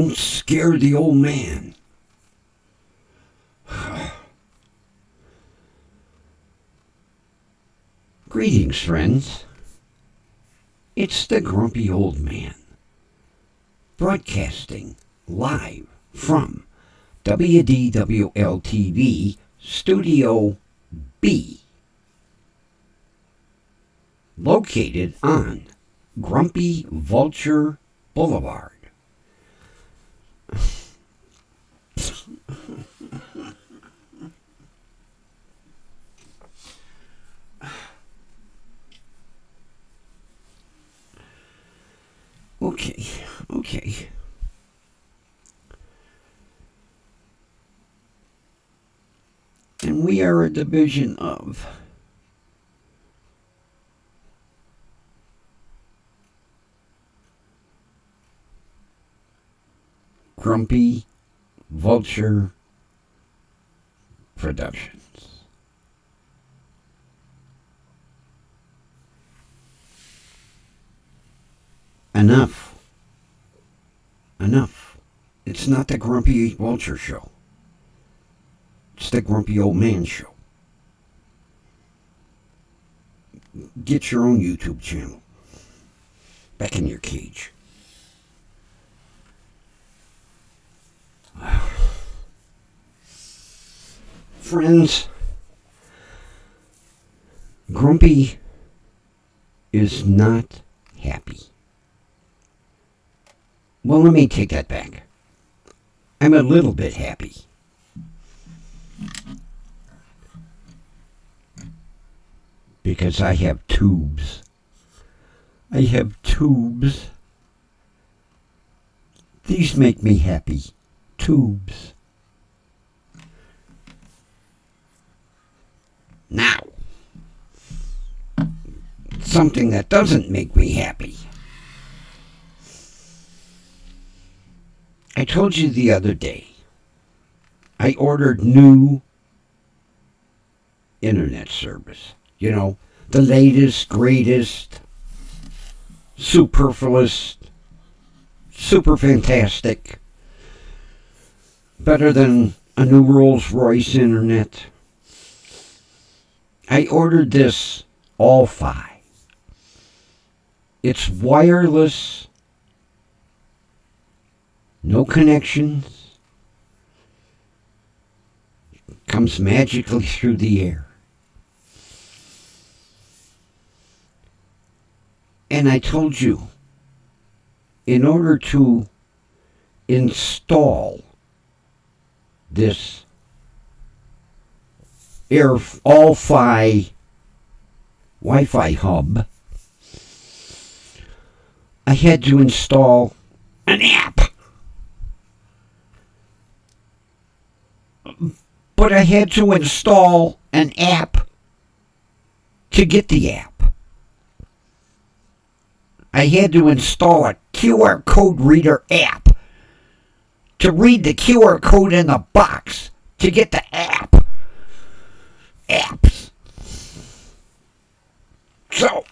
Don't scare the old man. Greetings, friends. It's the Grumpy Old Man, broadcasting live from WDWL TV, Studio B, located on Grumpy Vulture Boulevard. Okay. And we are a division of Grumpy Vulture Productions. Enough. It's not the Grumpy Vulture Show. It's the Grumpy Old Man Show. Get your own YouTube channel. Back in your cage. Friends, Grumpy is not happy. Well, let me take that back. I'm a little bit happy. Because I have tubes. These make me happy. Tubes. Now, something that doesn't make me happy. I told you the other day, I ordered new internet service. You know, the latest, greatest, superfluous, super fantastic, better than a new Rolls-Royce internet. I ordered this All-Fi. It's wireless, no connections, comes magically through the air. And I told you, in order to install this All-Fi Wi-Fi hub, I had to install an app. But I had to install an app to get the app. I had to install a QR code reader app to read the QR code in the box to get the app. Apps. So,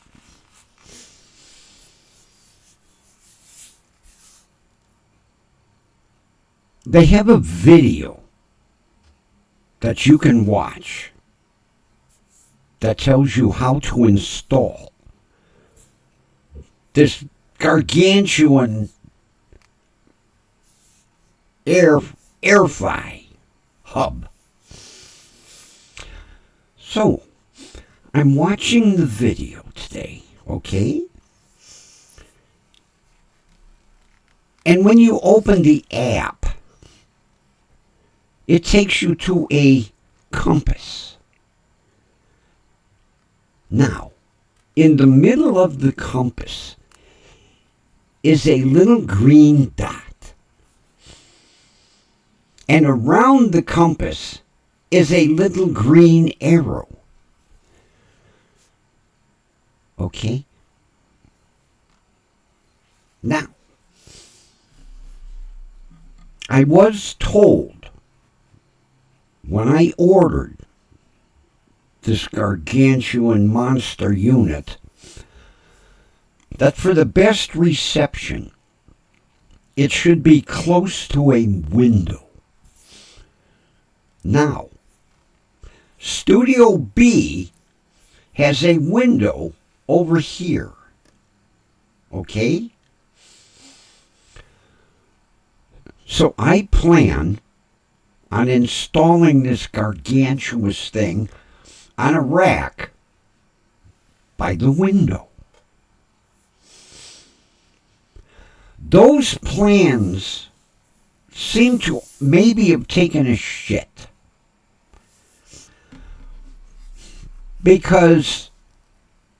they have a video that you can watch that tells you how to install this gargantuan AirFi hub. So, I'm watching the video today, okay? And when you open the app, it takes you to a compass. Now, in the middle of the compass is a little green dot. And around the compass is a little green arrow. Okay? Now, I was told when I ordered this gargantuan monster unit that for the best reception it should be close to a window. Now, Studio B has a window over here. Okay? So I plan on installing this gargantuous thing on a rack by the window. Those plans seem to maybe have taken a shit. Because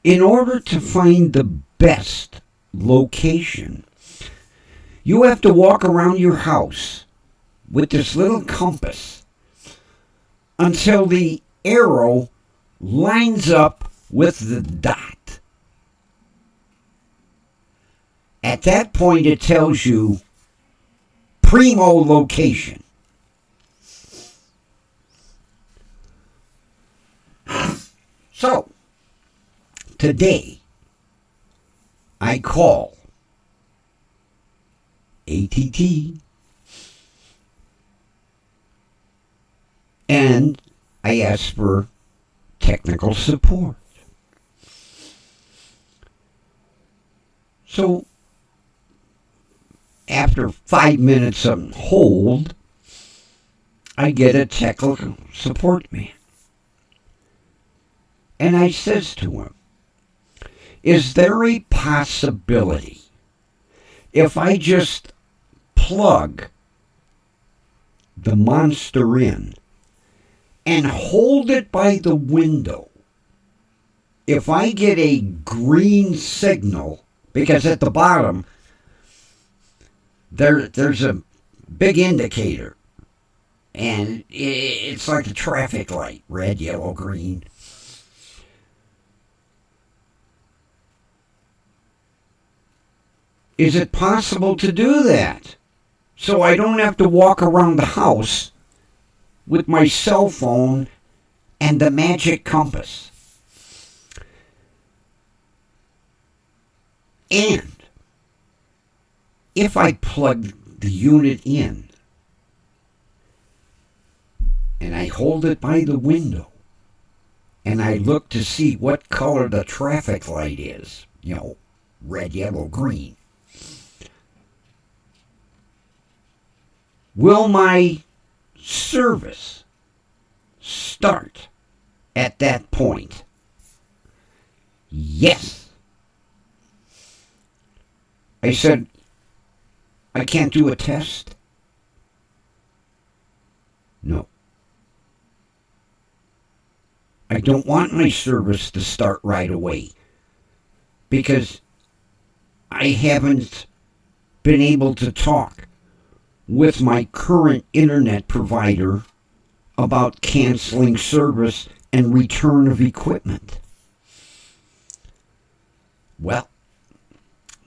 in order to find the best location, you have to walk around your house with this little compass until the arrow lines up with the dot. At that point, it tells you primo location. So, today, I call ATT and I ask for technical support. So, after 5 minutes on hold, I get a technical support man. And I says to him, is there a possibility if I just plug the monster in and hold it by the window, if I get a green signal, because at the bottom there's a big indicator, and it's like a traffic light, red, yellow, green. Is it possible to do that so I don't have to walk around the house with my cell phone and the magic compass? And if I plug the unit in and I hold it by the window and I look to see what color the traffic light is, red, yellow, green, will my service start at that point? Yes. I said, I can't do a test? No. I don't want my service to start right away because I haven't been able to talk with my current internet provider about canceling service and return of equipment. Well,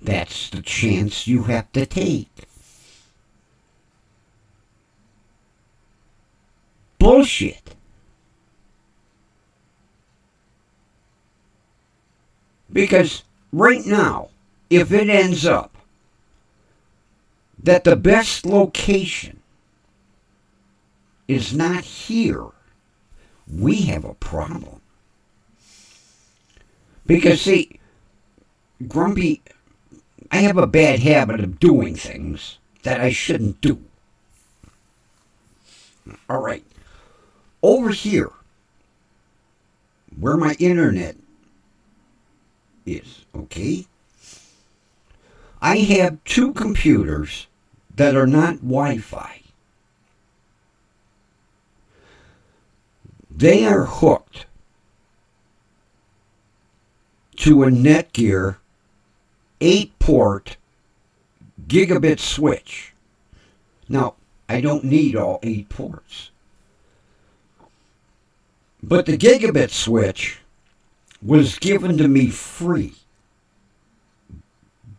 that's the chance you have to take. Bullshit. Because right now, if it ends up that the best location is not here, we have a problem. Because, see, Grumpy, I have a bad habit of doing things that I shouldn't do. All right. Over here, where my internet is, okay? I have two computers that are not Wi-Fi. They are hooked to a Netgear 8-port gigabit switch. Now, I don't need all 8 ports. But the gigabit switch was given to me free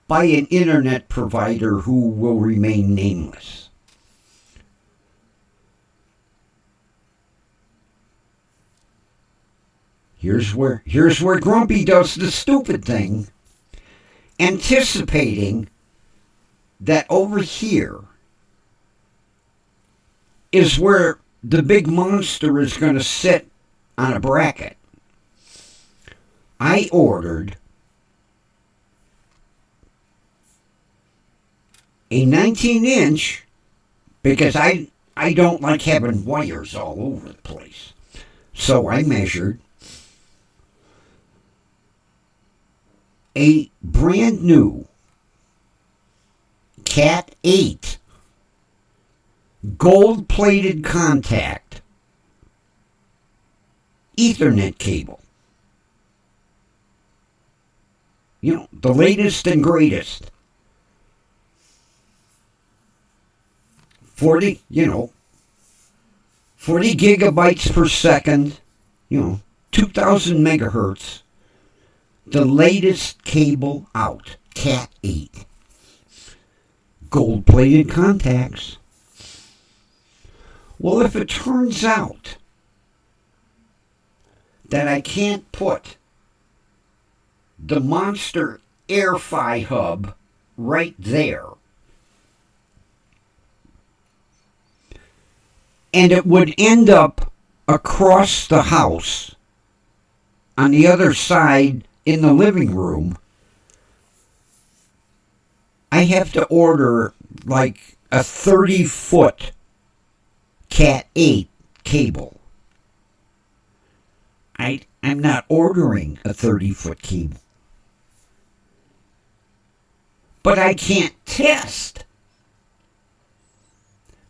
by an internet provider who will remain nameless. Here's where Grumpy does the stupid thing, anticipating that over here is where the big monster is going to sit on a bracket. I ordered a 19-inch because I don't like having wires all over the place. So I measured a brand new Cat 8 gold-plated contact Ethernet cable. You know, the latest and greatest. 40 gigabytes per second, 2,000 megahertz. The latest cable out, Cat 8. Gold-plated contacts. Well, if it turns out that I can't put the monster air-fi hub right there, and it would end up across the house on the other side in the living room, I have to order like a 30-foot Cat 8 cable. I'm not ordering a 30-foot cable. But I can't test.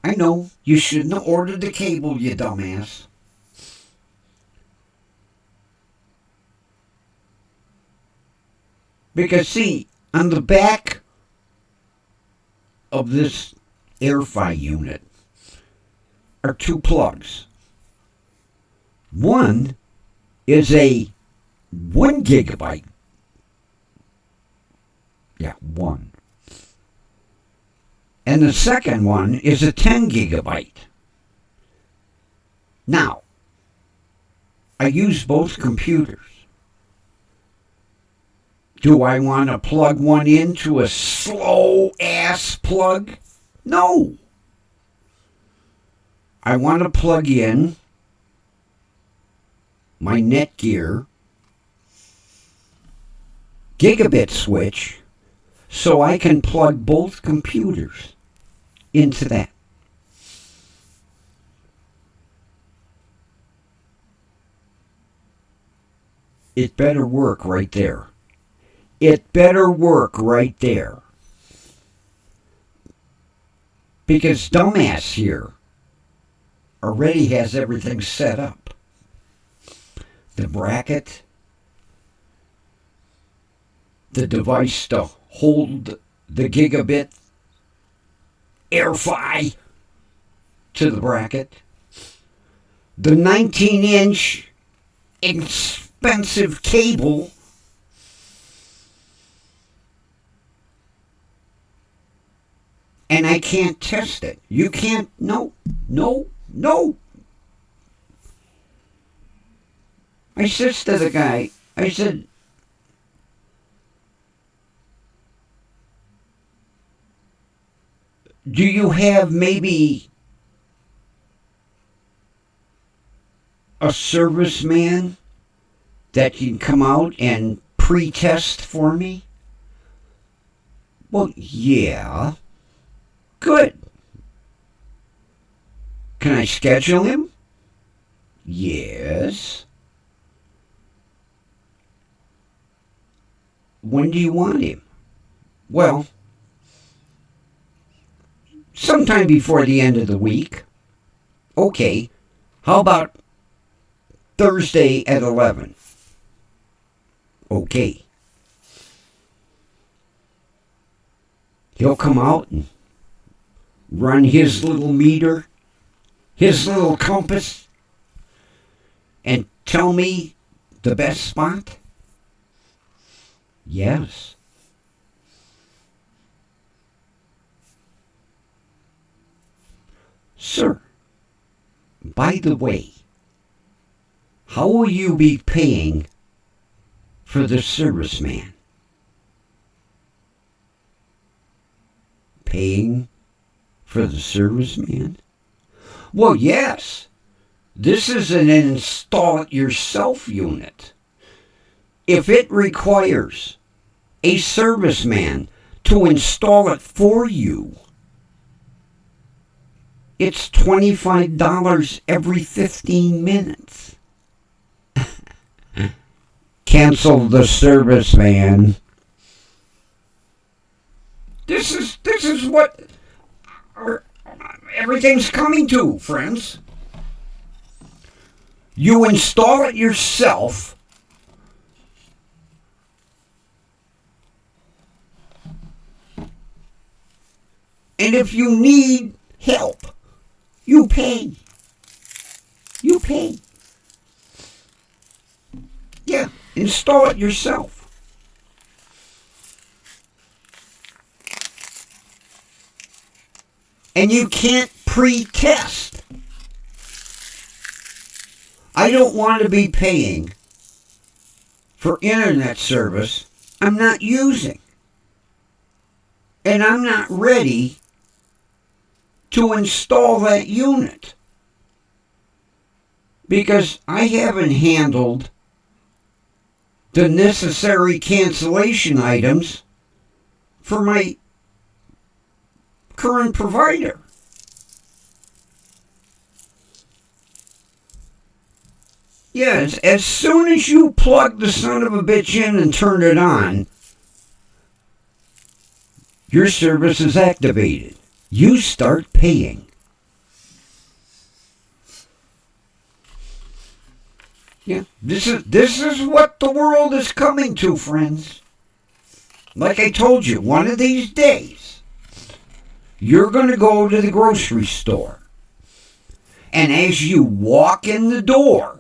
I know, you shouldn't have ordered the cable, you dumbass. Because see, on the back of this air-fi unit are two plugs. One is a 1 gigabyte. Yeah, one. And the second one is a 10 gigabyte. Now, I use both computers. Do I want to plug one into a slow-ass plug? No. I want to plug in my Netgear gigabit switch so I can plug both computers into that. It better work right there. It better work right there. Because dumbass here already has everything set up. The bracket, the device to hold the gigabit air-fi to the bracket, the 19-inch expensive cable, and I can't test it. You can't, no. I says to the guy, I said, do you have maybe a serviceman that can come out and pre-test for me? Well, yeah. Good. Can I schedule him? Yes. When do you want him? Well, sometime before the end of the week. Okay. How about Thursday at 11? Okay. He'll come out and run his little meter, his little compass, and tell me the best spot? Yes. Sir, by the way, how will you be paying for the serviceman? paying for the service, man? Well, yes. This is an install-it-yourself unit. If it requires a serviceman to install it for you, it's $25 every 15 minutes. Cancel the serviceman. This is what everything's coming to, friends. You install it yourself. And if you need help, you pay. You pay. Yeah, install it yourself. And you can't pre-test. I don't want to be paying for internet service I'm not using. And I'm not ready to install that unit. Because I haven't handled the necessary cancellation items for my current provider. Yes, as soon as you plug the son of a bitch in and turn it on, your service is activated. You start paying. Yeah, this is what the world is coming to, friends. Like I told you, one of these days, you're going to go to the grocery store. And as you walk in the door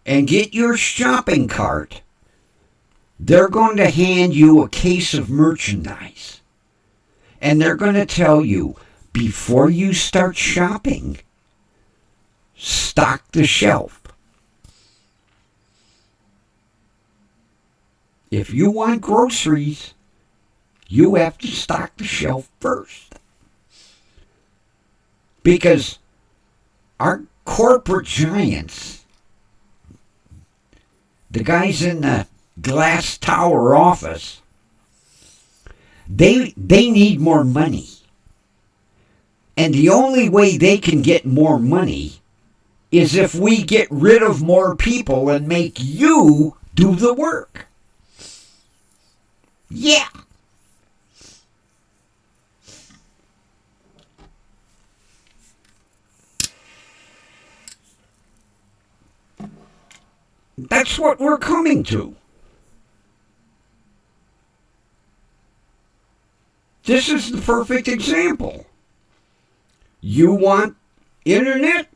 and get your shopping cart, they're going to hand you a case of merchandise. And they're going to tell you, before you start shopping, stock the shelf. If you want groceries, you have to stock the shelf first. Because our corporate giants, the guys in the glass tower office, they need more money. And the only way they can get more money is if we get rid of more people and make you do the work. Yeah. That's what we're coming to. This is the perfect example. You want internet?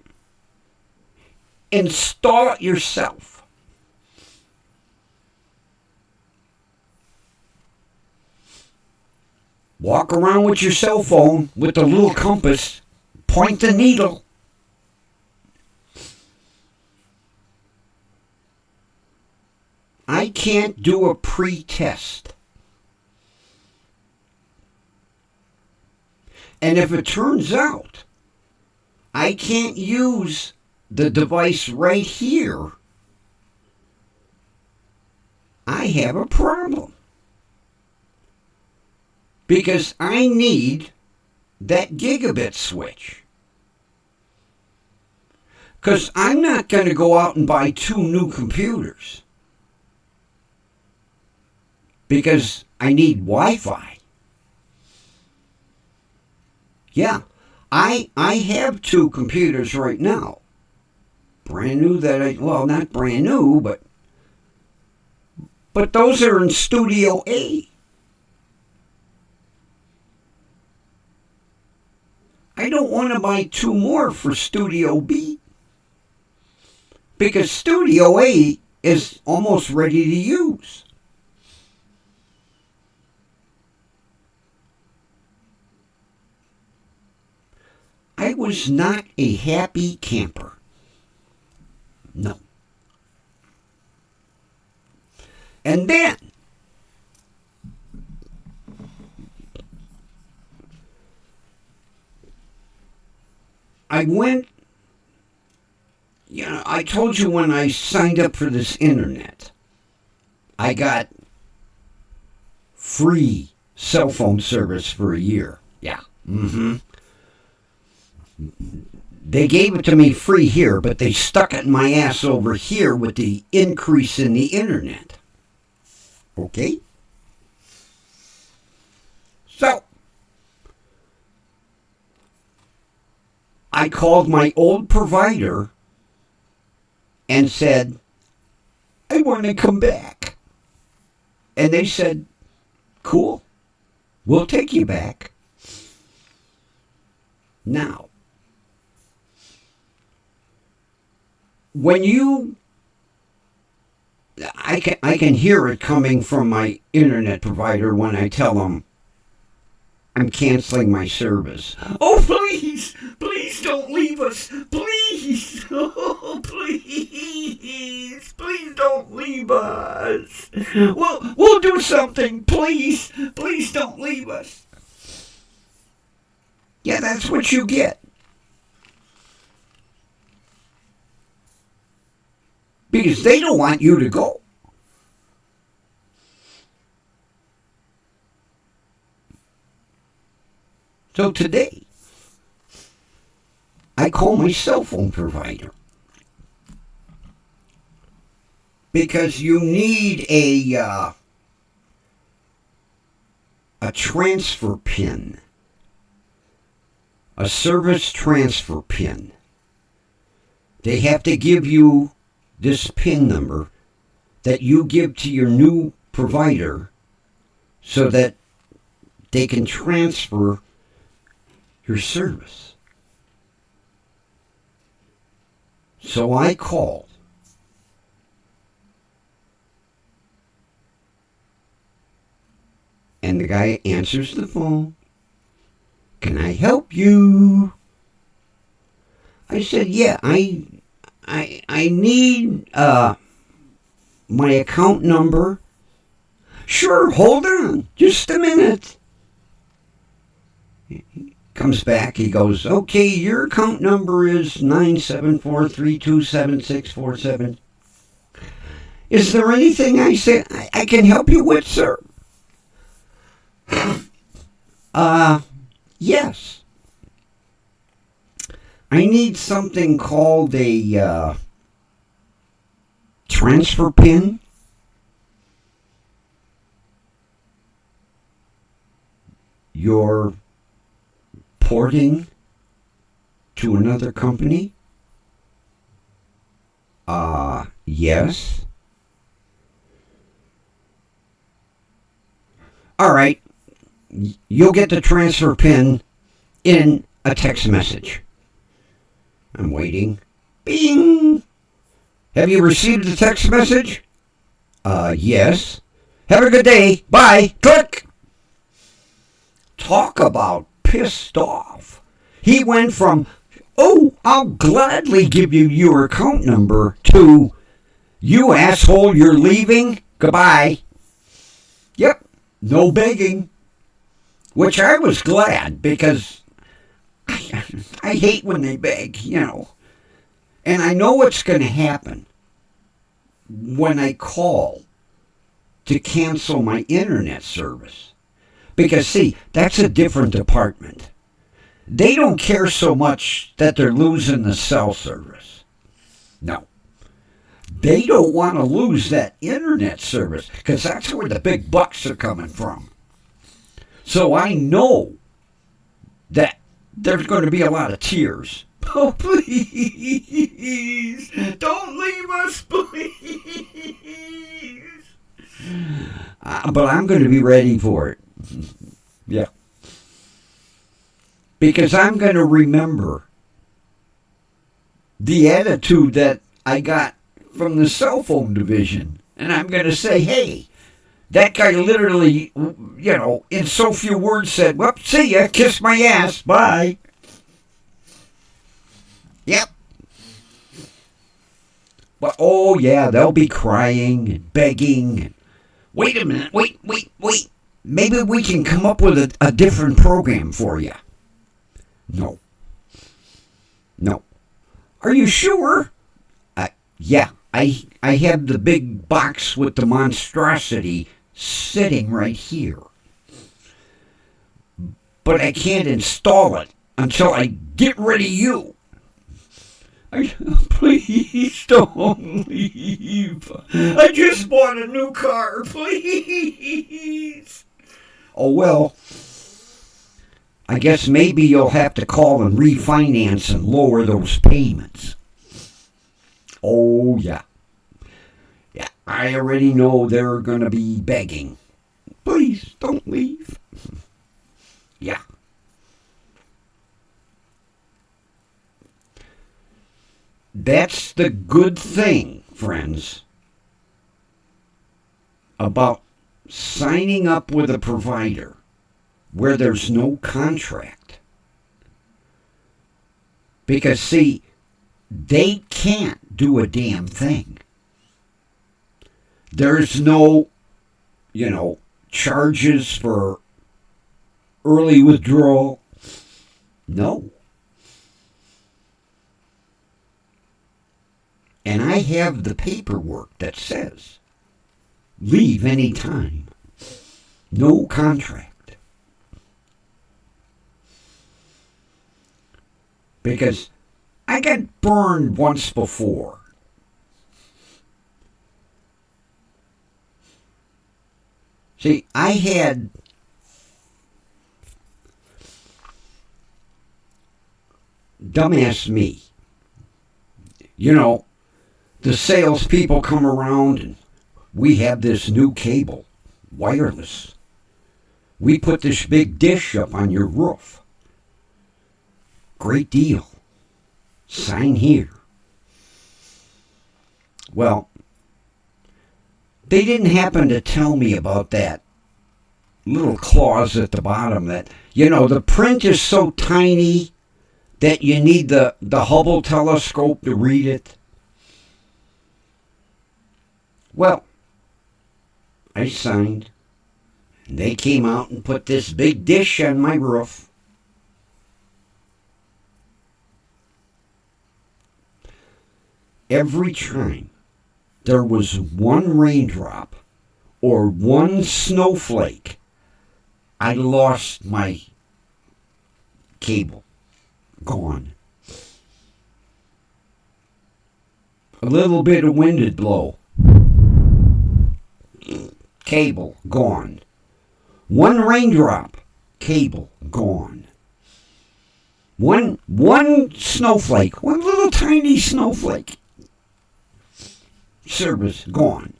Install it yourself. Walk around with your cell phone with the little compass. Point the needle. I can't do a pre-test. And if it turns out I can't use the device right here, I have a problem. Because I need that gigabit switch. Because I'm not going to go out and buy 2 new computers. Because I need Wi-Fi. Yeah, I have 2 computers right now. Brand new not brand new, but those are in Studio A. I don't want to buy 2 more for Studio B. Because Studio A is almost ready to use. I was not a happy camper. No. And then, I went, I told you when I signed up for this internet, I got free cell phone service for a year. Yeah. Mm-hmm. They gave it to me free here, but they stuck it in my ass over here with the increase in the internet. Okay? So, I called my old provider and said, I want to come back. And they said, cool, we'll take you back. Now, when I can hear it coming from my internet provider when I tell them I'm canceling my service. Oh, please, please don't leave us. Please, oh, please don't leave us. We'll do something. Please don't leave us. Yeah, that's what you get. Because they don't want you to go. So today, I call my cell phone provider. Because you need a transfer pin. A service transfer pin. They have to give you this PIN number that you give to your new provider so that they can transfer your service. So I called. And the guy answers the phone. Can I help you? I said, yeah, I need my account number. Sure, hold on. Just a minute. He comes back. He goes, okay, your account number is 974327647. Is there anything I can help you with, sir? Yes. I need something called a transfer pin. You're porting to another company? Yes. All right. You'll get the transfer pin in a text message. I'm waiting. Bing! Have you received the text message? Yes. Have a good day. Bye. Click! Talk about pissed off. He went from, oh, I'll gladly give you your account number, to, you asshole, you're leaving? Goodbye. Yep. No begging. Which I was glad, because I hate when they beg, And I know what's going to happen when I call to cancel my internet service. Because, see, that's a different department. They don't care so much that they're losing the cell service. No. They don't want to lose that internet service, because that's where the big bucks are coming from. So I know that there's going to be a lot of tears. Oh, please, don't leave us, please. But I'm going to be ready for it. Yeah. Because I'm going to remember the attitude that I got from the cell phone division. And I'm going to say, hey, that guy literally, in so few words said, well, see ya, kiss my ass, bye. Yep. But, oh, yeah, they'll be crying and begging. And, wait a minute, wait. Maybe we can come up with a different program for you. No. Are you sure? Yeah, I have the big box with the monstrosity sitting right here. But I can't install it until I get rid of you. Please don't leave. I just bought a new car. Please. Oh, well, I guess maybe you'll have to call and refinance and lower those payments. Oh, yeah. Yeah, I already know they're going to be begging. Please don't leave. Yeah. That's the good thing, friends, about signing up with a provider where there's no contract. Because, see, they can't do a damn thing. There's no, charges for early withdrawal. No. And I have the paperwork that says, leave any time. No contract. Because I got burned once before. See, I had dumbass me. The salespeople come around and we have this new cable, wireless. We put this big dish up on your roof. Great deal. Sign here. Well, they didn't happen to tell me about that little clause at the bottom that, the print is so tiny that you need the Hubble telescope to read it. Well, I signed. And they came out and put this big dish on my roof. Every time there was one raindrop or one snowflake, I lost my cable. Gone. A little bit of wind would blow. Cable gone. One raindrop, cable gone. One snowflake, one little tiny snowflake, service gone.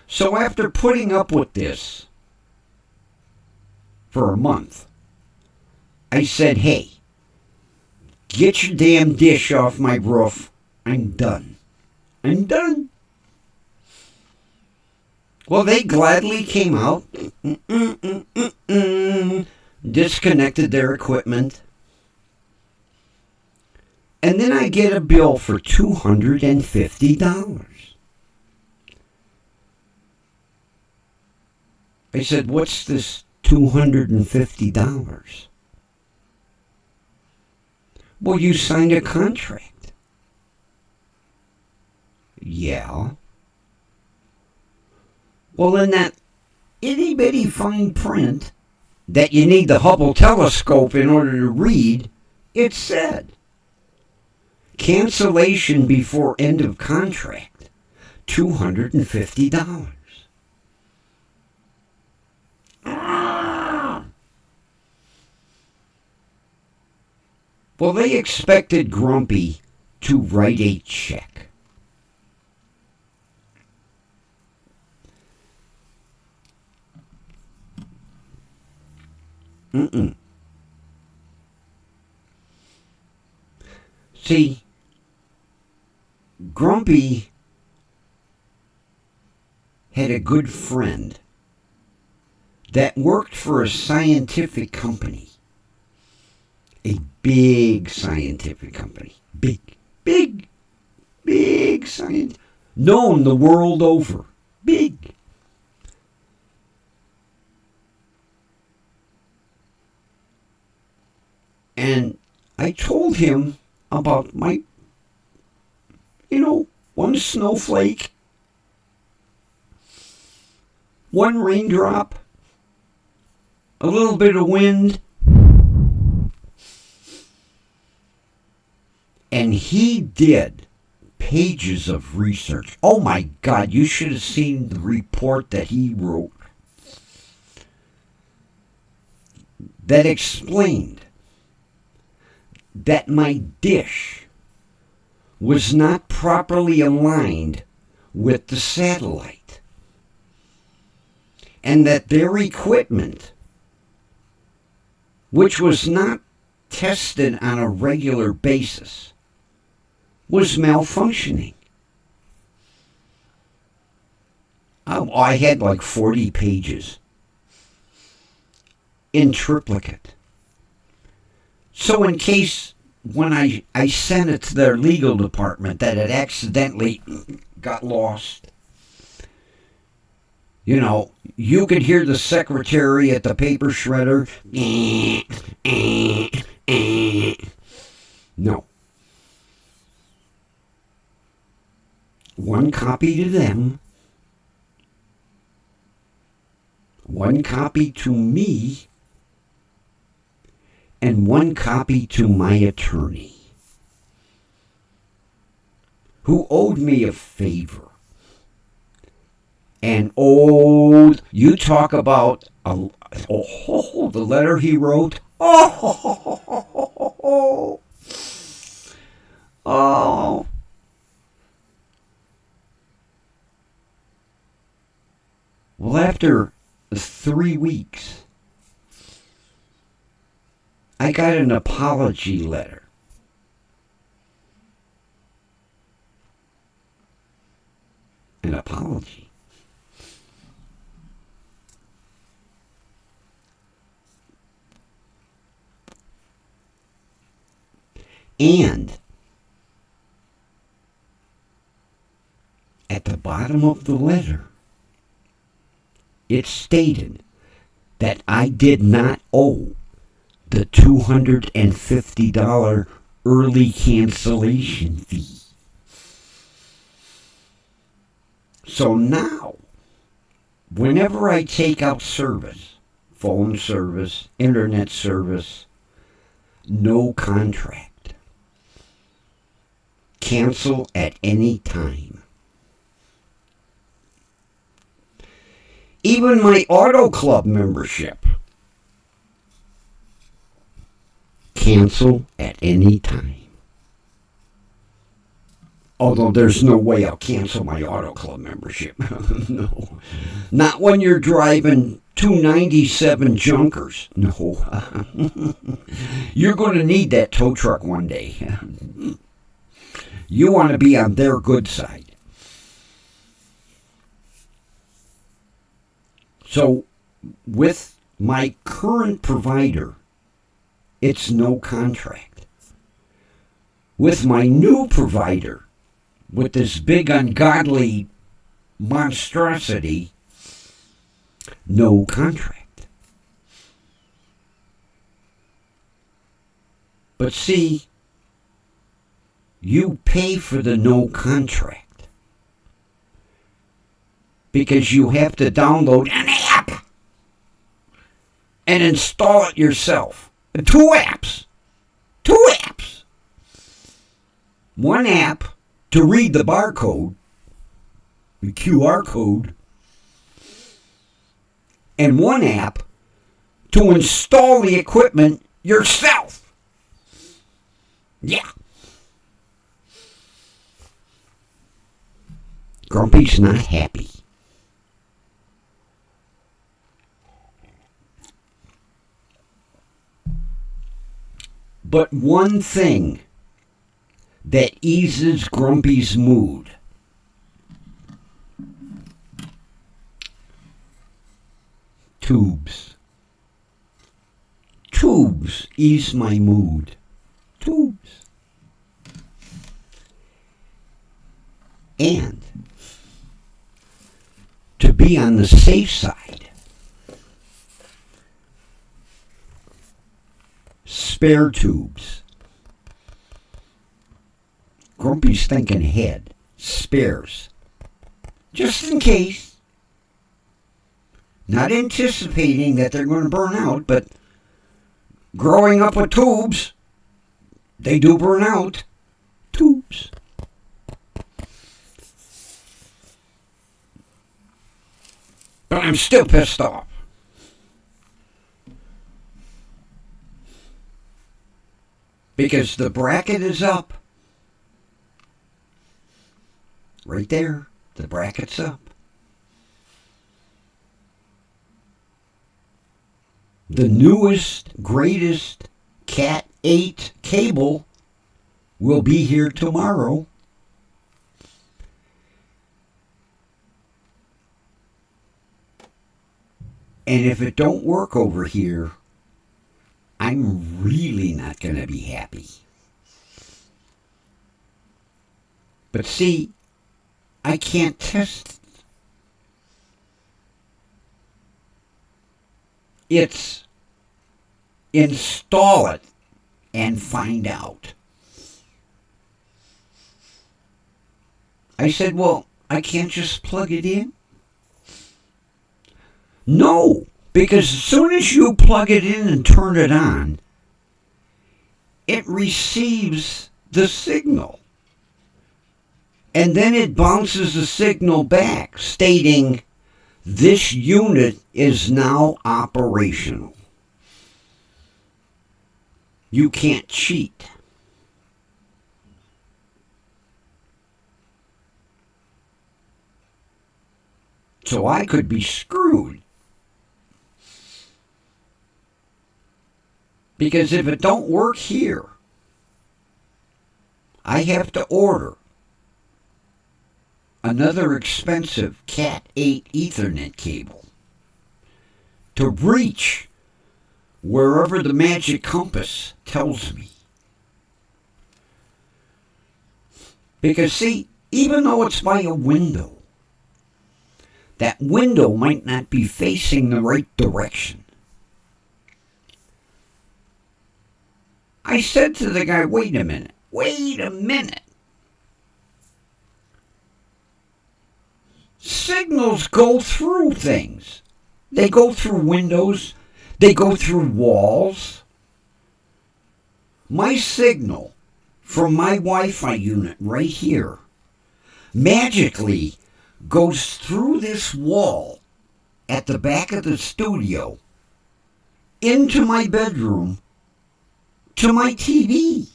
So after putting up with this for a month, I said, hey, get your damn dish off my roof. I'm done. I'm done. Well, they gladly came out, disconnected their equipment, and then I get a bill for $250. I said, what's this $250? Well, you signed a contract. Yeah. Well, in that itty-bitty fine print that you need the Hubble telescope in order to read, it said, cancellation before end of contract, $250. Well, they expected Grumpy to write a check. See, Grumpy had a good friend that worked for a scientific company. A big scientific company. Big science. Known the world over. Big. And I told him about my, one snowflake, one raindrop, a little bit of wind. And he did pages of research. Oh my God, you should have seen the report that he wrote that explained that my dish was not properly aligned with the satellite, and that their equipment, which was not tested on a regular basis, was malfunctioning. I had like 40 pages in triplicate. So in case when I sent it to their legal department that it accidentally got lost, you could hear the secretary at the paper shredder. No. One copy to them, one copy to me, and one copy to my attorney, who owed me a favor. And you talk about the letter he wrote. Oh. Well, after 3 weeks, I got an apology letter. An apology. And at the bottom of the letter, it stated that I did not owe the $250 early cancellation fee. So now, whenever I take out service, phone service, internet service, no contract, cancel at any time. Even my auto club membership, cancel at any time. Although there's no way I'll cancel my auto club membership. No. Not when you're driving 297 Junkers. No. You're going to need that tow truck one day. You want to be on their good side. So, with my current provider, it's no contract. With my new provider, with this big ungodly monstrosity, no contract. But see, you pay for the no contract because you have to download an app and install it yourself. 2 apps. 2 apps. One app to read the barcode, the QR code, and one app to install the equipment yourself. Yeah. Grumpy's not happy. But one thing that eases Grumpy's mood. Tubes. Tubes ease my mood. Tubes. And to be on the safe side, spare tubes. Grumpy's thinking ahead. Spares. Just in case. Not anticipating that they're going to burn out, but growing up with tubes, they do burn out. Tubes. But I'm still pissed off. Because the bracket is up. Right there. The bracket's up. The newest, greatest Cat 8 cable will be here tomorrow. And if it don't work over here, I'm really not going to be happy. But see, I can't test it. It's install it and find out. I said, well, I can't just plug it in? No, because as soon as you plug it in and turn it on, it receives the signal. And then it bounces the signal back, stating, this unit is now operational. You can't cheat. So I could be screwed. Because if it don't work here, I have to order another expensive Cat 8 Ethernet cable to reach wherever the magic compass tells me. Because see, even though it's by a window, that window might not be facing the right direction. I said to the guy, wait a minute. Signals go through things. They go through windows. They go through walls. My signal from my Wi-Fi unit right here magically goes through this wall at the back of the studio into my bedroom to my TV.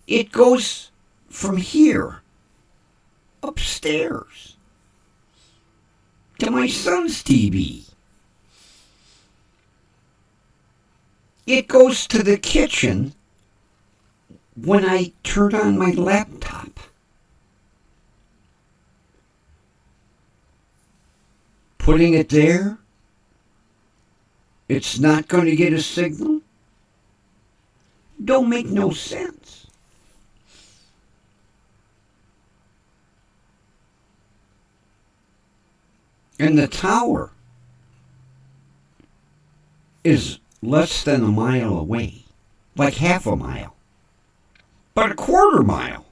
It goes from here upstairs to my son's TV. It goes to the kitchen when I turn on my laptop. Putting it there, it's not going to get a signal? Don't make no sense. And the tower is less than a mile away, like half a mile, but a quarter mile.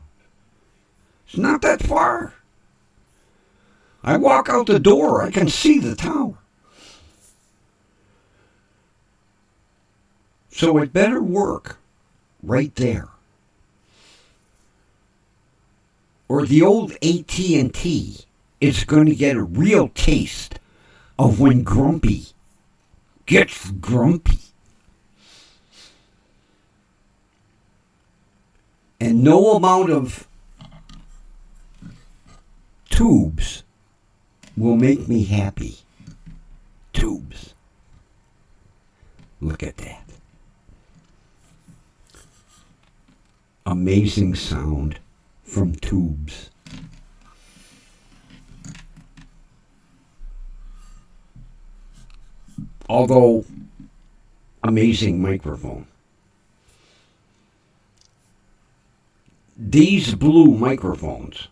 It's not that far. I walk out the door, I can see the tower. So it better work right there. Or the old AT&T is going to get a real taste of when Grumpy gets grumpy. And no amount of tubes will make me happy. Tubes. Look at that. Amazing sound from tubes. Although, amazing microphone. These blue microphones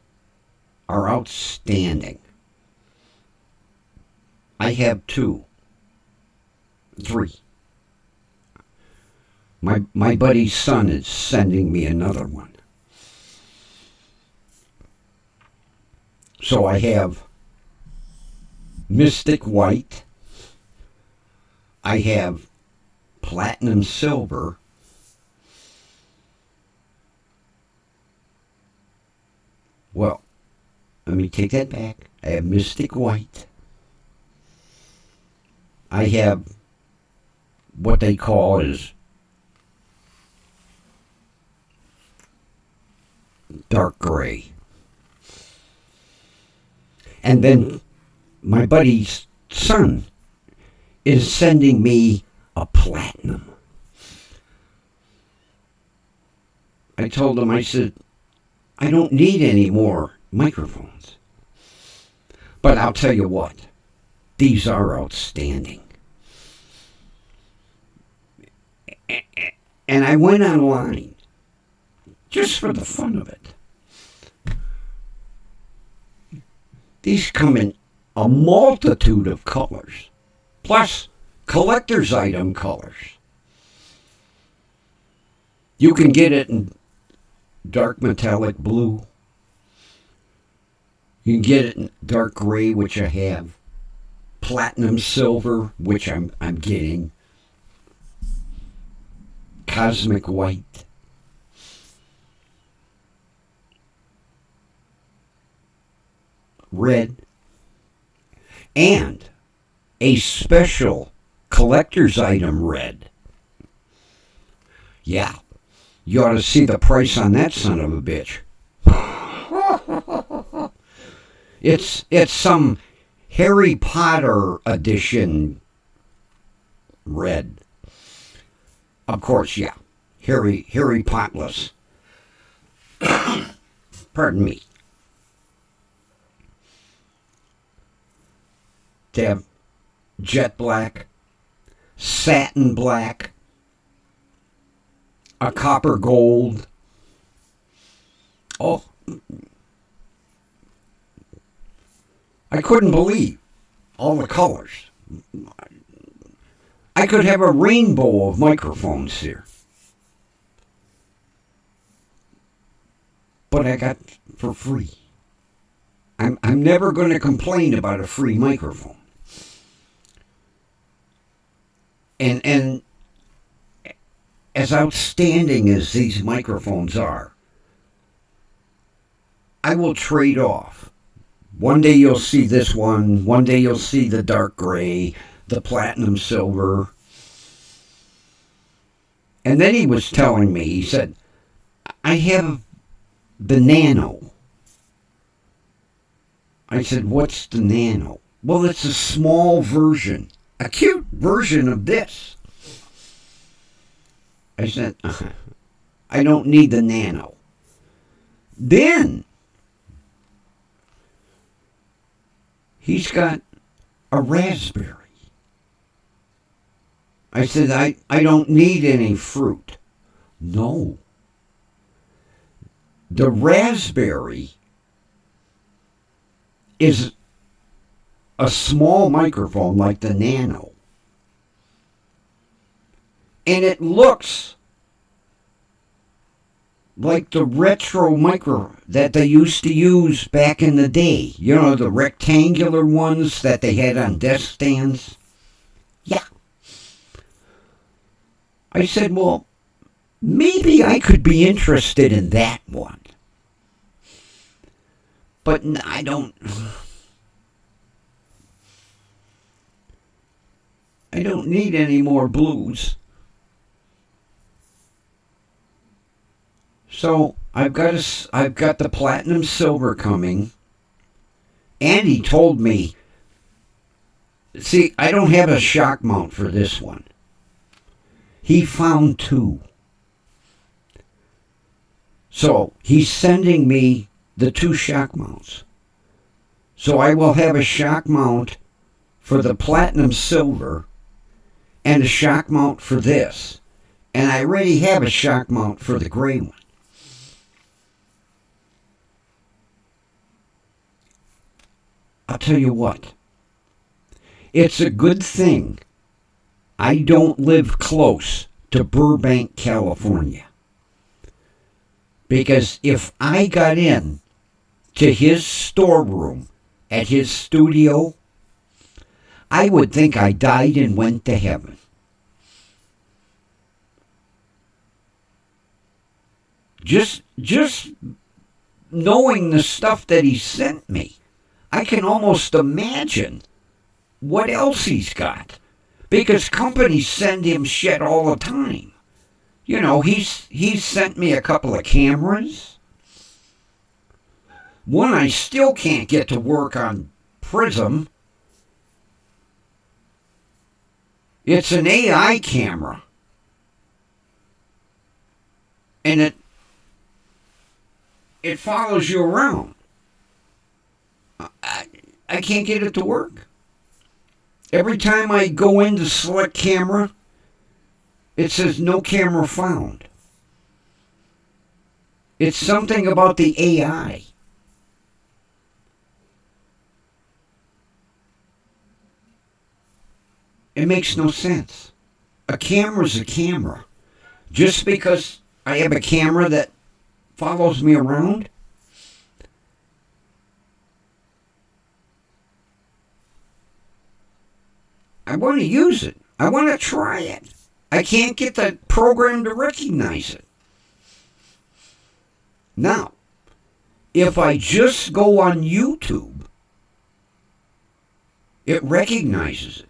are outstanding. I have 3. My buddy's son is sending me another one. So I have Mystic White. I have Platinum Silver. Well, let me take that back. I have Mystic White. I have what they call is dark gray. And then my buddy's son is sending me a platinum. I told him, I said, I don't need any more microphones. But I'll tell you what, these are outstanding. And I went online just for the fun of it. These come in a multitude of colors, plus collector's item colors. You can get it in dark metallic blue. You can get it in dark gray, which I have. Platinum silver, which I'm getting. Cosmic white. Red. And a special collector's item red. Yeah, you ought to see the price on that son of a bitch. It's some Harry Potter edition red. Of course, yeah. Harry Potless. Pardon me. They have jet black, satin black, a copper gold. Oh, I couldn't believe all the colors. I could have a rainbow of microphones here. But I got for free. I'm never going to complain about a free microphone. And as outstanding as these microphones are, I will trade off. One day you'll see this one day you'll see the dark gray, the platinum silver. And then he was telling me, he said, I have the Nano. I said, what's the Nano? Well, it's a small version, a cute version of this. I said, I don't need the Nano. Then he's got a raspberry. I said, I don't need any fruit. No. The raspberry is a small microphone like the Nano. And it looks like the retro micro that they used to use back in the day. You know, the rectangular ones that they had on desk stands. Yeah. I said, well, maybe I could be interested in that one. But I don't need any more blues. So I've got the platinum silver coming. And he told me, see, I don't have a shock mount for this one. He found two. So he's sending me the two shock mounts. So I will have a shock mount for the platinum silver and a shock mount for this. And I already have a shock mount for the gray one. I'll tell you what. It's a good thing I don't live close to to Burbank, California. Because if I got in to his storeroom at his studio, I would think I died and went to heaven. Just knowing the stuff that he sent me, I can almost imagine what else he's got. Because companies send him shit all the time. You know, he's sent me a couple of cameras. One I still can't get to work on Prism. It's an AI camera. And it follows you around. I can't get it to work. Every time I go into select camera, it says no camera found. It's something about the AI. It makes no sense. A camera's a camera. Just because I have a camera that follows me around, I want to use it. I want to try it. I can't get the program to recognize it. Now, if I just go on YouTube, it recognizes it.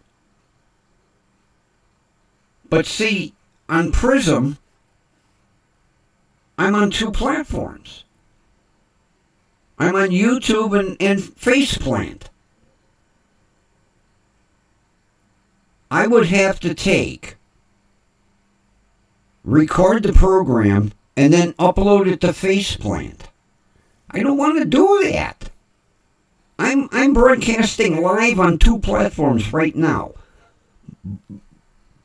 But see, on Prism, I'm on 2 platforms. I'm on YouTube and Faceplant. I would have to record the program, and then upload it to Faceplant. I don't want to do that. I'm broadcasting live on 2 platforms right now.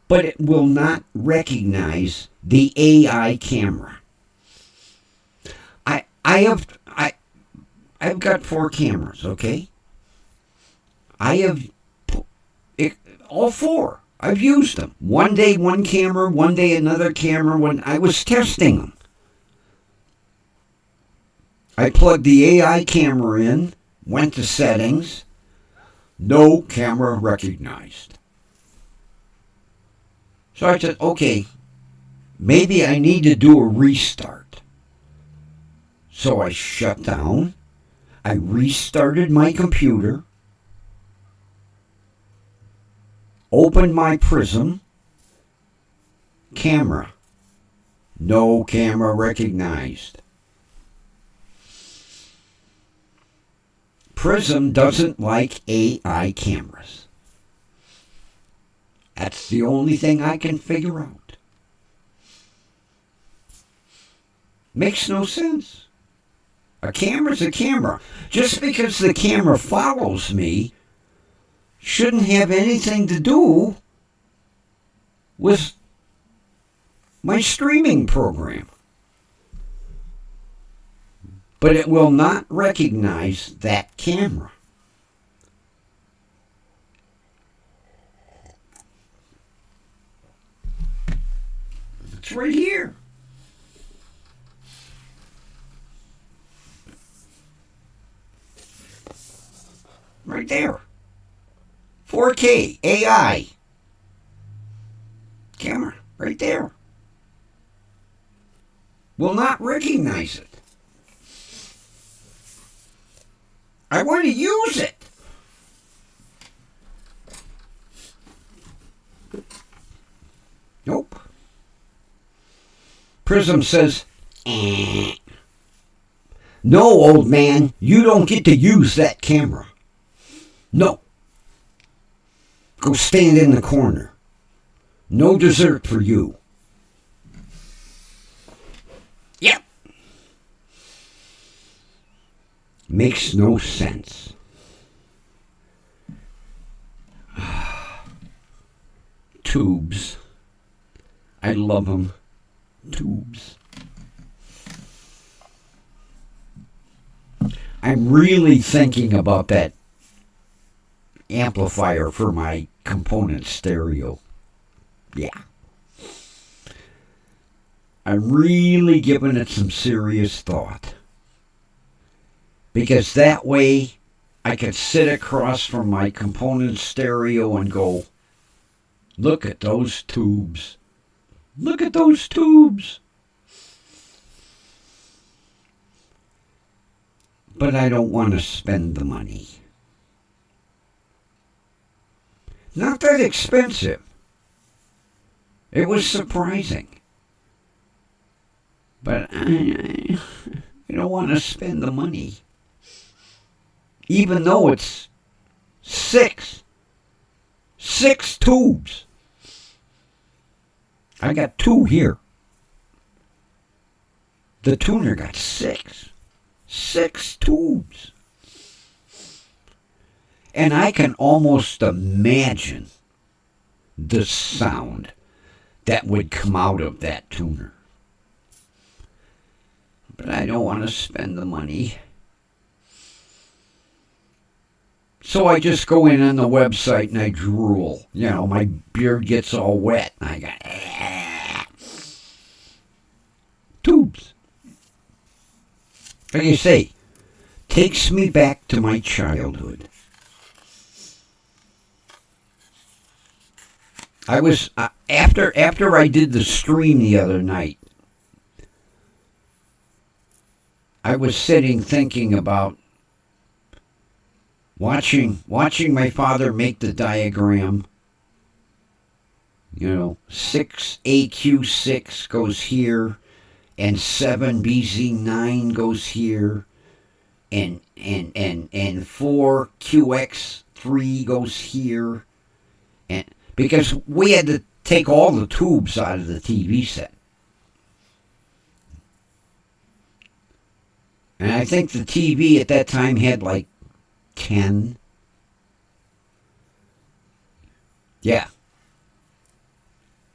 But it will not recognize the AI camera. I've got 4 cameras, okay? I have all 4. I've used them. One day one camera, one day another camera. When I was testing them, I plugged the AI camera in, went to settings, no camera recognized. So I said, okay, maybe I need to do a restart. So I shut down. I restarted my computer. Opened my Prism. Camera. No camera recognized. Prism doesn't like AI cameras. That's the only thing I can figure out. Makes no sense. A camera's a camera. Just because the camera follows me shouldn't have anything to do with my streaming program. But it will not recognize that camera. It's right here. Right there. 4K AI. Camera. Right there. Will not recognize it. I want to use it. Nope. Prism says, no, old man, you don't get to use that camera. No. Go stand in the corner. No dessert for you. Yep. Makes no sense. Tubes. I love them. Tubes. I'm really thinking about that amplifier for my component stereo. Yeah. I'm really giving it some serious thought. Because that way I could sit across from my component stereo and go, look at those tubes. Look at those tubes. But I don't want to spend the money. Not that expensive. It was surprising. But I don't want to spend the money. Even though it's six tubes. I got 2 here. The tuner got 6 tubes. And I can almost imagine the sound that would come out of that tuner. But I don't want to spend the money. So I just go in on the website and I drool. You know, my beard gets all wet. And I got tubes. Like you say, takes me back to my childhood. I was after I did the stream the other night, I was sitting thinking about watching my father make the diagram. You know, 6AQ6 goes here, and 7BZ9 goes here, and 4QX3 goes here, and because we had to take all the tubes out of the TV set. And I think the TV at that time had like 10. Yeah.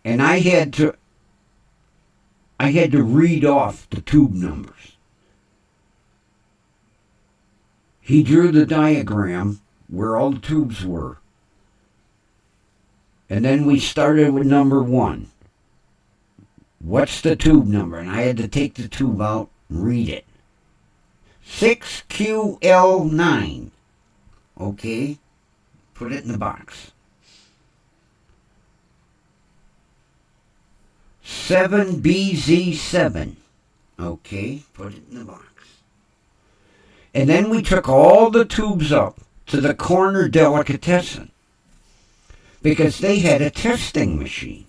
And I had to read off the tube numbers. He drew the diagram where all the tubes were. And then we started with number 1. What's the tube number? And I had to take the tube out and read it. 6QL9. Okay. Put it in the box. 7BZ7. Okay. Put it in the box. And then we took all the tubes up to the corner delicatessen, because they had a testing machine.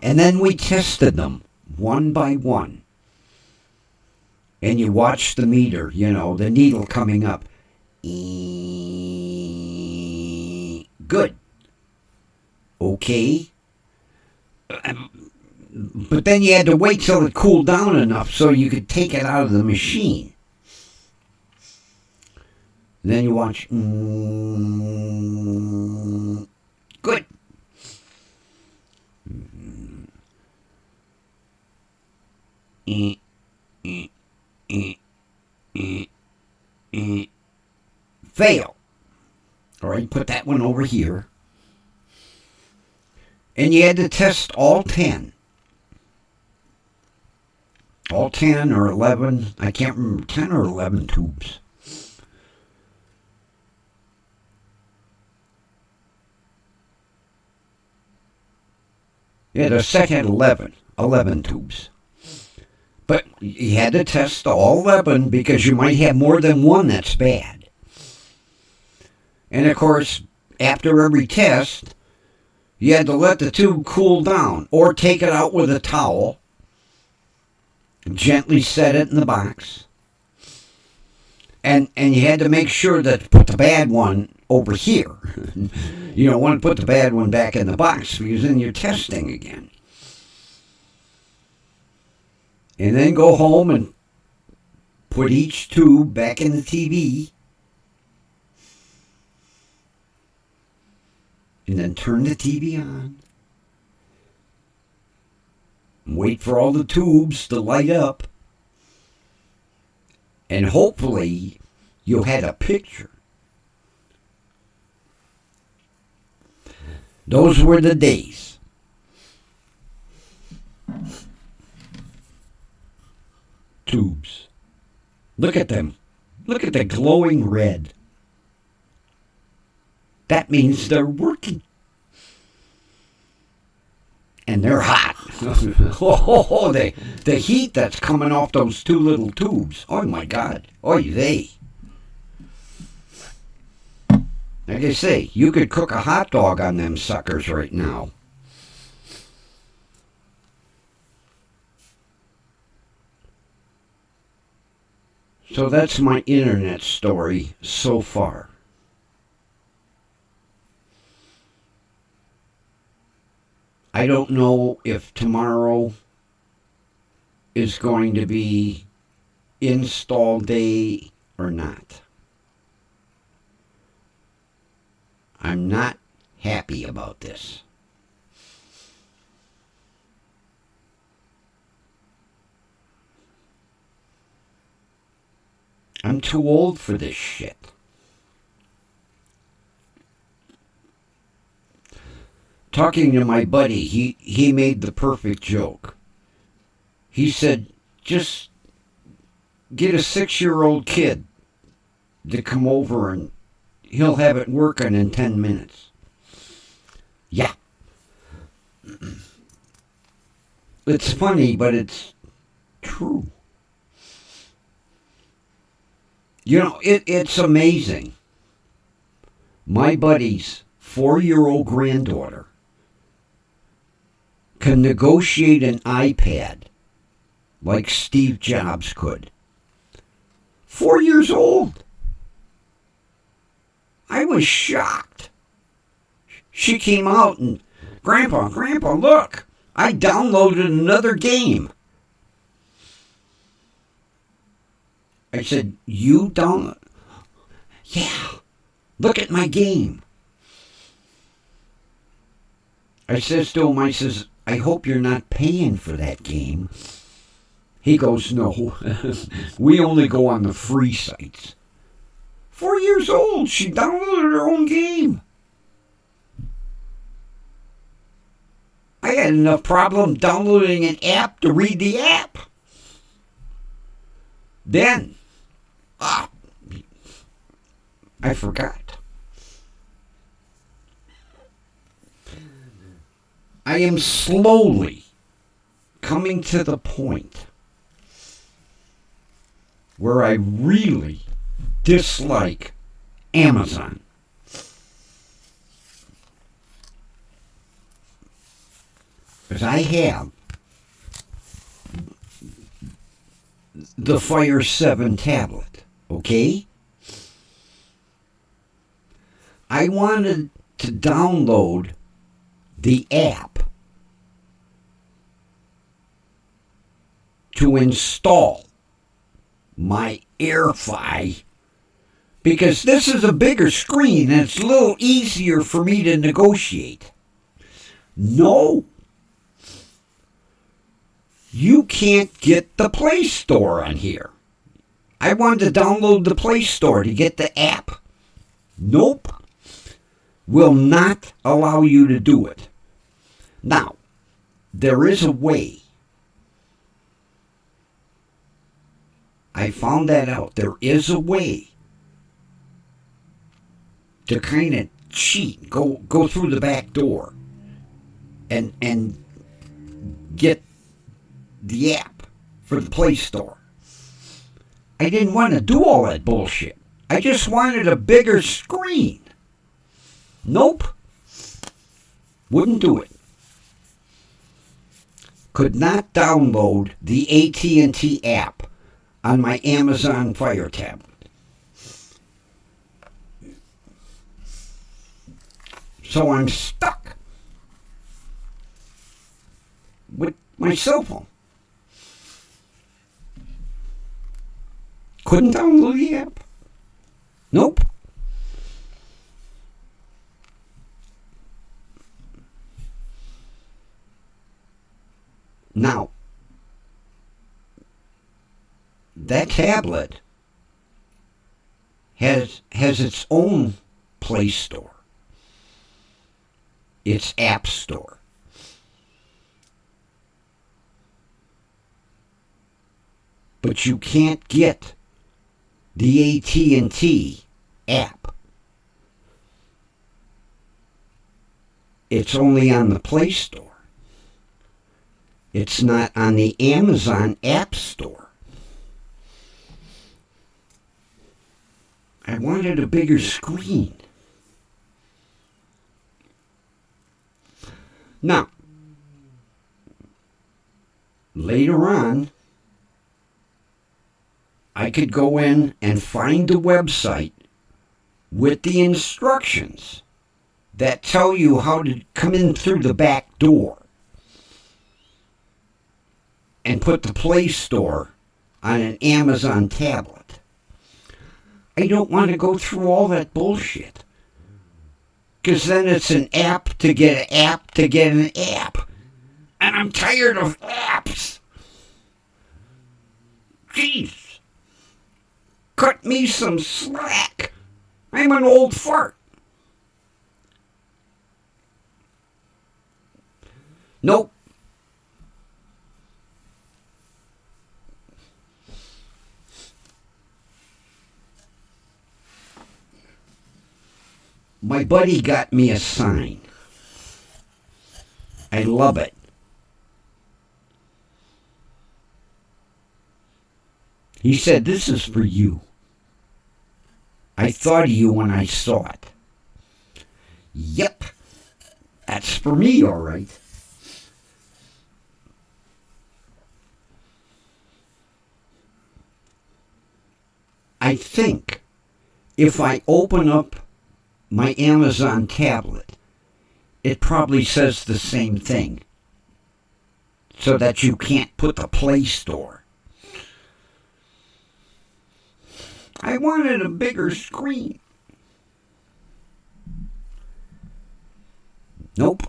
And then we tested them one by one. And you watch the meter, you know, the needle coming up. Good. Okay. But then you had to wait till it cooled down enough so you could take it out of the machine. Then you watch. Good. Fail. All right, put that one over here. And you had to test all 10. All 10 or 11, I can't remember, 10 or 11 tubes. Yeah, the set had 11 tubes. But you had to test all 11 because you might have more than one that's bad. And of course, after every test, you had to let the tube cool down or take it out with a towel, gently set it in the box. And you had to make sure that put the bad one over here. You don't want to put the bad one back in the box because then you're testing again. And then go home and put each tube back in the TV. And then turn the TV on. And wait for all the tubes to light up. And hopefully you had a picture. Those were the days. tubes. Look at them. Look at the glowing red. That means they're working. And they're hot. Oh, the heat that's coming off those two little tubes. Oh, my God. Oy vey. Like I say, you could cook a hot dog on them suckers right now. So that's my internet story so far. I don't know if tomorrow is going to be install day or not. I'm not happy about this. I'm too old for this shit. Talking to my buddy, he made the perfect joke. He said, just get a 6-year-old kid to come over and he'll have it working in 10 minutes. Yeah. It's funny, but it's true. You know, it's amazing. My buddy's 4-year-old granddaughter can negotiate an iPad like Steve Jobs could. 4 years old. I was shocked. She came out and, Grandpa, look, I downloaded another game. I said, you download? Yeah, look at my game. I says to him, I says, I hope you're not paying for that game. He goes, no, we only go on the free sites. 4 years old, she downloaded her own game. I had enough problem downloading an app to read the app. Then, I forgot. I am slowly coming to the point where I really dislike Amazon. Because I have the Fire 7 tablet, okay? I wanted to download the app to install my AirFi because this is a bigger screen and it's a little easier for me to negotiate. No. You can't get the Play Store on here. I wanted to download the Play Store to get the app. Nope. Will not allow you to do it. Now, there is a way. I found that out. There is a way to kind of cheat, go through the back door and get the app for the Play Store. I didn't want to do all that bullshit. I just wanted a bigger screen. Nope. Wouldn't do it. Could not download the AT&T app on my Amazon Fire tablet. So I'm stuck with my cell phone. Couldn't download the app. Nope. Now, that tablet has its own Play Store, its App Store. but you can't get the AT&T app. It's only on the Play Store. It's not on the Amazon App Store. I wanted a bigger screen. Now, later on, I could go in and find the website with the instructions that tell you how to come in through the back door and put the Play Store on an Amazon tablet. I don't want to go through all that bullshit. Because then it's an app to get an app to get an app. And I'm tired of apps. Jeez. Cut me some slack. I'm an old fart. Nope. My buddy got me a sign. I love it. He said, "This is for you. I thought of you when I saw it." Yep, that's for me, all right. I think if I open up my Amazon tablet, it probably says the same thing, so that you can't put the Play Store. I wanted a bigger screen. Nope.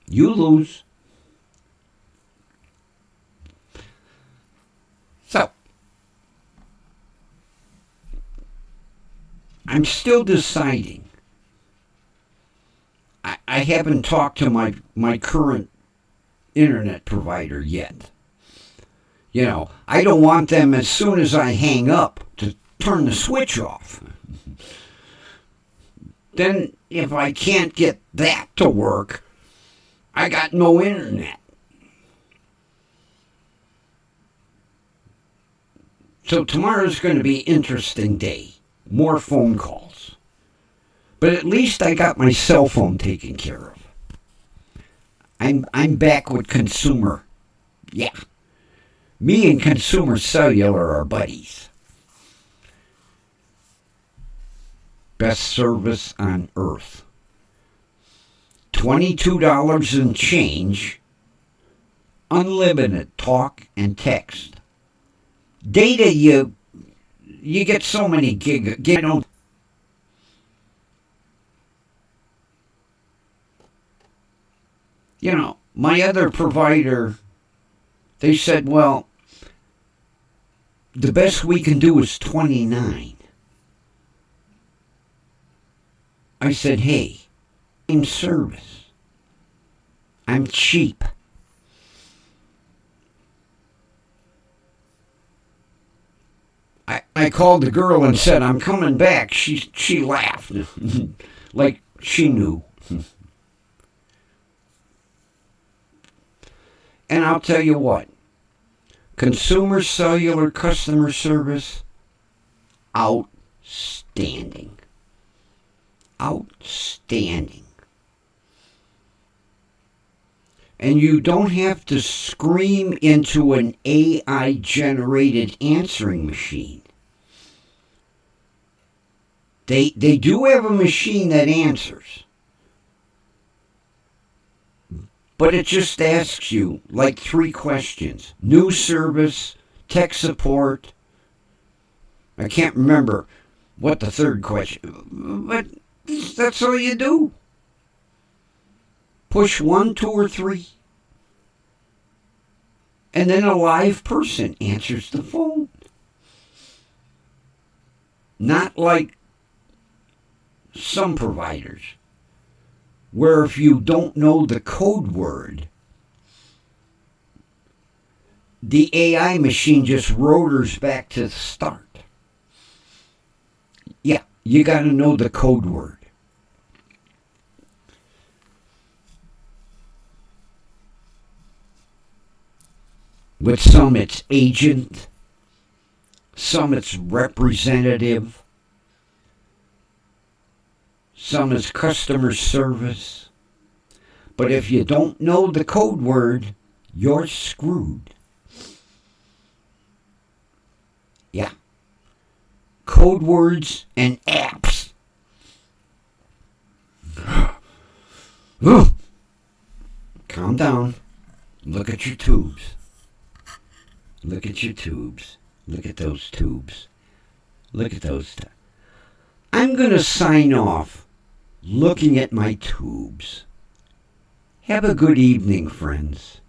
You lose. So, I'm still deciding. I haven't talked to my current internet provider yet. You know, I don't want them as soon as I hang up to turn the switch off. Then if I can't get that to work, I got no internet. So tomorrow's going to be an interesting day. More phone calls. But at least I got my cell phone taken care of. I'm back with Consumer. Yeah. Me and Consumer Cellular are buddies. Best service on earth. $22 and change. Unlimited talk and text. Data you get so many gig. I don't. You know, my other provider, they said, well, the best we can do is 29. I said, hey, I'm service. I'm cheap. I called the girl and said, I'm coming back. She laughed. Like she knew. And I'll tell you what. Consumer Cellular customer service, outstanding. Outstanding. And you don't have to scream into an AI-generated answering machine. They do have a machine that answers. But it just asks you, like, 3 questions. New service, tech support. I can't remember what the 3rd question. But that's all you do. Push 1, 2, or 3. And then a live person answers the phone. Not like some providers, where if you don't know the code word, the AI machine just rotors back to the start. Yeah, you got to know the code word. With some it's agent, some it's representative, some is customer service. But if you don't know the code word, you're screwed. Yeah. Code words and apps. Calm down. Look at your tubes. Look at your tubes. Look at those tubes. Look at those. I'm going to sign off looking at my tubes. Have a good evening, friends.